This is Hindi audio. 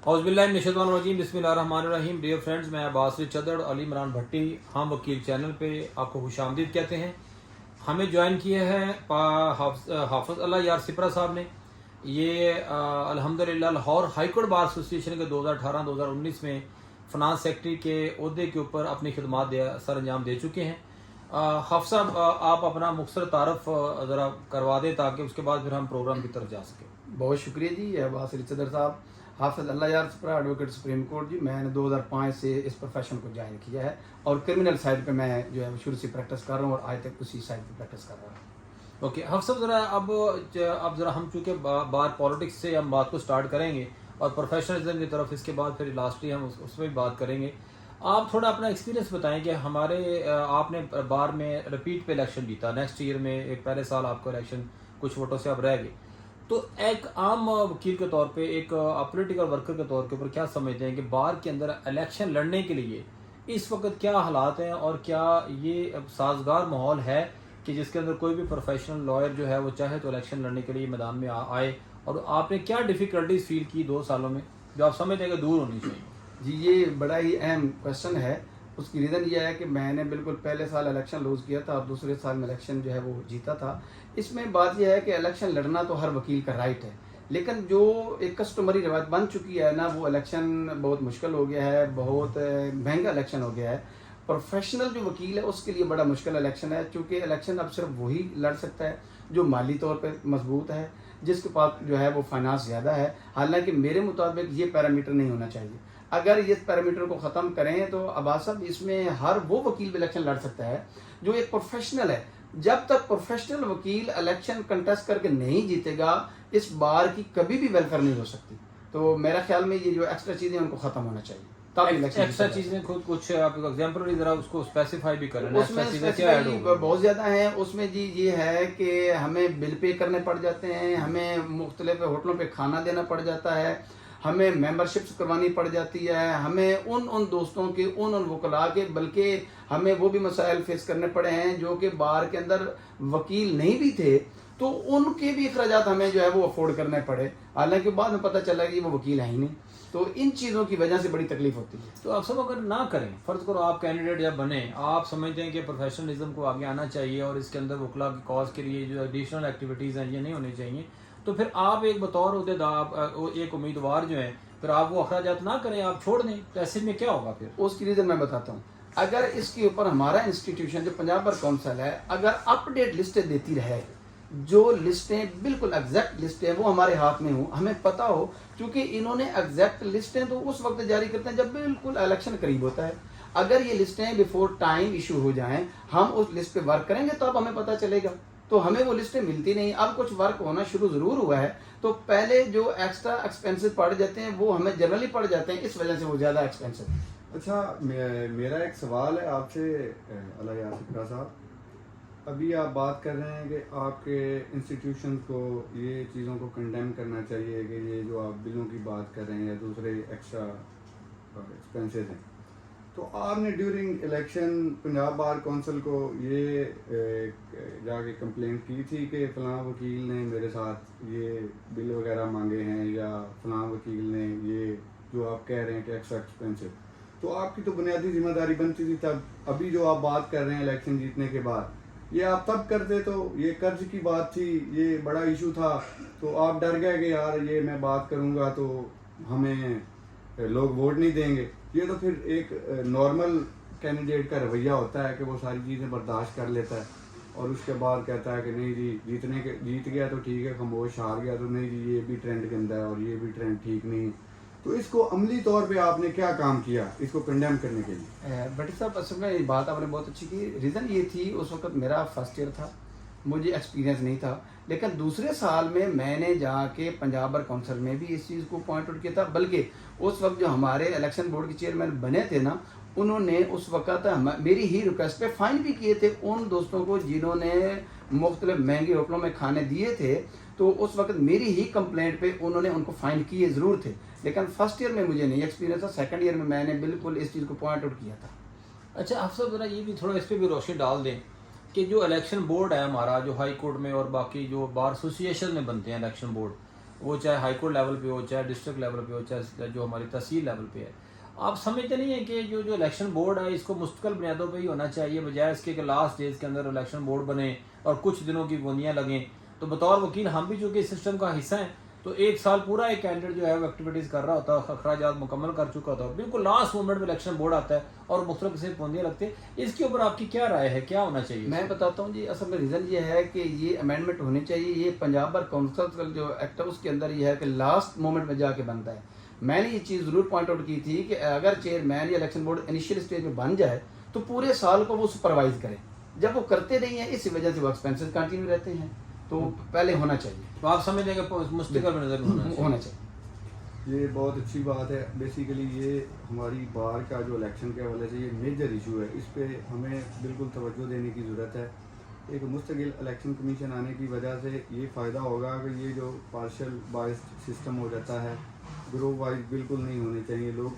औज़ुबिल्लाहिमिनश्शैतानिर्रजीम बिस्मिल्लाहिर्रहमानिर्रहीम। डियर फ्रेंड्स, मैं अब्बास चदड़ अली इमरान भट्टी हम वकील चैनल पे आपको खुशामदीद कहते हैं। हमें ज्वाइन किए हैं हाफ़िज़ अल्लाह यार सिपरा साहब ने। ये अल्हम्दुलिल्लाह Lahore high court bar association के 2018-2019 में फ़िनांस सेक्रेटरी के ओहदे के ऊपर अपनी खिदमात सर अंजाम दे चुके हैं। हाफ़िज़ साहब, आप अपना मुख्तसर तारफ़ ज़रा करवा दें ताकि उसके बाद फिर हम प्रोग्राम की तरफ जा सकें। बहुत शुक्रिया जी। अब्बास चदर साहब, हाफिज़ अल्लाह यार सिपरा एडवोकेट सुप्रीम कोर्ट जी। मैंने 2005 से इस प्रोफेशन को ज्वाइन किया है और क्रिमिनल साइड पे मैं जो है शुरू से प्रैक्टिस कर रहा हूँ और आज तक उसी साइड पे प्रैक्टिस कर रहा हूँ। ओके हाफ़िज़ साहब, ज़रा अब ज़रा हम चूँकि बार पॉलिटिक्स से हम बात को स्टार्ट करेंगे और प्रोफेशनलिज्म की तरफ इसके बाद फिर लास्टली हम उसमें भी बात करेंगे। आप थोड़ा अपना एक्सपीरियंस बताएं कि हमारे आपने बार में रिपीट पे इलेक्शन जीता, नेक्स्ट ईयर में एक पहले साल आपका इलेक्शन कुछ वोटों से आप रह गए, तो एक आम वकील के तौर पे एक पॉलिटिकल वर्कर के तौर के ऊपर क्या समझते हैं कि बार के अंदर इलेक्शन लड़ने के लिए इस वक्त क्या हालात हैं और क्या ये साजगार माहौल है कि जिसके अंदर कोई भी प्रोफेशनल लॉयर जो है वो चाहे तो इलेक्शन लड़ने के लिए मैदान में आए, और आपने क्या डिफ़िकल्टीज फील की 2 सालों में जो आप समझते हैं कि दूर होनी चाहिए? जी, ये बड़ा ही अहम क्वेश्चन है। उसकी रीज़न ये है कि मैंने बिल्कुल पहले साल इलेक्शन लूज़ किया था और दूसरे साल में इलेक्शन जो है वो जीता था। इसमें बात यह है कि इलेक्शन लड़ना तो हर वकील का राइट है, लेकिन जो एक कस्टमरी रिवाज बन चुकी है ना, वो इलेक्शन बहुत मुश्किल हो गया है, बहुत महंगा इलेक्शन हो गया है। प्रोफेशनल जो वकील है उसके लिए बड़ा मुश्किल इलेक्शन है, क्योंकि इलेक्शन अब सिर्फ वही लड़ सकता है जो माली तौर पर मजबूत है, जिसके पास जो है वो फाइनेंस ज़्यादा है। हालांकि मेरे मुताबिक ये पैरामीटर नहीं होना चाहिए। अगर ये पैरामीटर को ख़त्म करें तो अब्बास साहब, इसमें हर वो वकील भी इलेक्शन लड़ सकता है जो एक प्रोफेशनल है। जब तक प्रोफेशनल वकील इलेक्शन कंटेस्ट करके नहीं जीतेगा, इस बार की कभी भी वेलफेयर नहीं हो सकती। तो मेरा ख्याल में ये जो एक्स्ट्रा चीज़ें उनको ख़त्म होना चाहिए। एक्स्ट्रा चीज़ें कुछ आप एग्जांपल ज़रा उसको स्पेसिफाई भी करें। उसमें बहुत ज़्यादा है। उसमें जी ये है कि हमें बिल पे करने पड़ जाते हैं, हमें मुख्तलिफ होटलों पे खाना देना पड़ जाता है, हमें मेंबरशिप्स करवानी पड़ जाती है, हमें उन दोस्तों के उन वकला के, बल्कि हमें वो भी मसाइल फेस करने पड़े हैं जो कि बार के अंदर वकील नहीं भी थे, तो उनके भी अखराजात हमें जो है वो अफोर्ड करने पड़े। हालांकि बाद में पता चला कि वो वकील है ही नहीं। तो इन चीज़ों की वजह से बड़ी तकलीफ होती है। तो आप सब अगर ना करें, फ़र्ज करो आप कैंडिडेट जब बने, आप समझते हैं कि प्रोफेशनलिज्म को आगे आना चाहिए और इसके अंदर वकला की कॉज के लिए जो एडिशनल एक्टिविटीज़ हैं ये नहीं होनी चाहिए, तो फिर आप एक बतौर उहदेदार एक उम्मीदवार जो है फिर आप वो अखराजात ना करें, आप छोड़ दें, तो ऐसे में क्या होगा फिर? उसकी रीज़न मैं बताता हूँ। अगर इसके ऊपर हमारा इंस्टीट्यूशन जो पंजाब बार काउंसिल है, अगर अपडेट लिस्टें देती रहे, जो लिस्टें बिल्कुल एग्जैक्ट लिस्टें वो हमारे हाथ में हो, हमें पता हो, क्योंकि इन्होंने एग्जैक्ट लिस्टें तो उस वक्त जारी करते हैं जब बिल्कुल इलेक्शन करीब होता है। अगर ये लिस्टें बिफोर टाइम इशू हो जाएं, हम उस लिस्ट पे वर्क करेंगे तो अब हमें पता चलेगा। तो हमें वो लिस्टें मिलती नहीं। अब कुछ वर्क होना शुरू ज़रूर हुआ है, तो पहले जो एक्स्ट्रा एक्सपेंसेस पड़ जाते हैं वो हमें जनरली पड़ जाते हैं, इस वजह से वो ज़्यादा एक्सपेंसिव। अच्छा, मेरा एक सवाल है आपसे अल्लाह यार सिपरा साहब। अभी आप बात कर रहे हैं कि आपके इंस्टीट्यूशन को ये चीज़ों को कंडेम करना चाहिए कि ये जो आप बिलों की बात कर रहे हैं या दूसरे एक्स्ट्रा एक्सपेंसेस हैं, तो आपने during election Punjab bar council को ये जाके कंप्लेंट की थी कि फ़लाँ वकील ने मेरे साथ ये बिल वगैरह मांगे हैं या फ़लाँ वकील ने ये जो आप कह रहे हैं कि एक्स्ट्रा एक्सपेंसिव, तो आपकी तो बुनियादी जिम्मेदारी बनती थी तब। अभी जो आप बात कर रहे हैं इलेक्शन जीतने के बाद, ये आप तब करते तो ये कर्ज की बात थी, ये बड़ा इशू था, तो आप डर गए कि यार ये मैं बात करूँगा तो हमें लोग वोट नहीं देंगे। ये तो फिर एक नॉर्मल कैंडिडेट का रवैया होता है कि वो सारी चीज़ें बर्दाश्त कर लेता है और उसके बाद कहता है कि नहीं जी जीत गया तो ठीक है, खामोश हार गया तो नहीं जी ये भी ट्रेंड गंदा है और ये भी ट्रेंड ठीक नहीं। तो इसको अमली तौर पे आपने क्या काम किया इसको कंडेम करने के लिए? भट्टी साहब, असल में ये बात आपने बहुत अच्छी की। रीज़न ये थी, उस वक्त मेरा फर्स्ट ईयर था, मुझे एक्सपीरियंस नहीं था, लेकिन दूसरे साल में मैंने जाके पंजाब बार काउंसिल में भी इस चीज़ को पॉइंट आउट किया था। बल्कि उस वक्त जो हमारे इलेक्शन बोर्ड के चेयरमैन बने थे ना, उन्होंने उस वक्त मेरी ही रिक्वेस्ट पे फाइन भी किए थे उन दोस्तों को जिन्होंने मुख्तलिफ महंगे होटलों में खाने दिए थे। तो उस वक्त मेरी ही कंप्लेंट पे उन्होंने उनको फाइन किए ज़रूर थे, लेकिन फर्स्ट ईयर में मुझे नहीं एक्सपीरियंस था। सेकंड ईयर में मैंने बिल्कुल इस चीज़ को पॉइंट आउट किया था। अच्छा, आप सब ज़रा ये भी थोड़ा इस पर भी रोशनी डाल दें कि जो इलेक्शन बोर्ड है हमारा, जो हाई कोर्ट में और बाकी जो बार एसोसिएशन में बनते हैं इलेक्शन बोर्ड, वो चाहे हाई कोर्ट लेवल पे हो, चाहे डिस्ट्रिक्ट लेवल पे हो, चाहे जो हमारी तहसील लेवल पे है। आप समझते नहीं है कि जो जो इलेक्शन बोर्ड है इसको मुस्तकिल बुनियादों पे ही होना चाहिए, बजाय इसके कि लास्ट डेज के अंदर इलेक्शन बोर्ड बने और कुछ दिनों की बोनियाँ लगें। तो बतौर वकील हम भी चूँकि इस सिस्टम का हिस्सा हैं, तो एक साल पूरा एक कैंडिडेट जो है वो एक्टिविटीज़ कर रहा होता है, अखराजात मुकम्मल कर चुका होता है, बिल्कुल लास्ट मोमेंट में इलेक्शन बोर्ड आता है और मुख्तलिफ किस्म की पाबंदियाँ लगती है। इसके ऊपर आपकी क्या राय है, क्या होना चाहिए? मैं बताता हूँ जी, असल में रीज़न ये है कि ये अमेंडमेंट होनी चाहिए। ये पंजाब बार काउंसिल का जो एक्ट है उसके अंदर ये है कि लास्ट मोमेंट में जाके बनता है। मैंने ये चीज़ ज़रूर पॉइंट आउट की थी कि अगर चेयरमैन या इलेक्शन बोर्ड इनिशियल स्टेज में बन जाए तो पूरे साल को वो सुपरवाइज करे। जब वो करते नहीं है, इसी वजह से वो एक्सपेंसेस कंटिन्यू रहते हैं। तो पहले होना चाहिए, तो आप समझ लेंगे मुस्तकिल में नजर होना चाहिए। ये बहुत अच्छी बात है। बेसिकली ये हमारी बार का जो इलेक्शन के हवाले से ये मेजर इशू है, इस पे हमें बिल्कुल तवज्जो देने की ज़रूरत है। एक मुस्तकिल इलेक्शन कमीशन आने की वजह से ये फ़ायदा होगा कि ये जो पार्शल बायस्ड सिस्टम हो जाता है, ग्रुप वाइज बिल्कुल नहीं होने चाहिए। लोग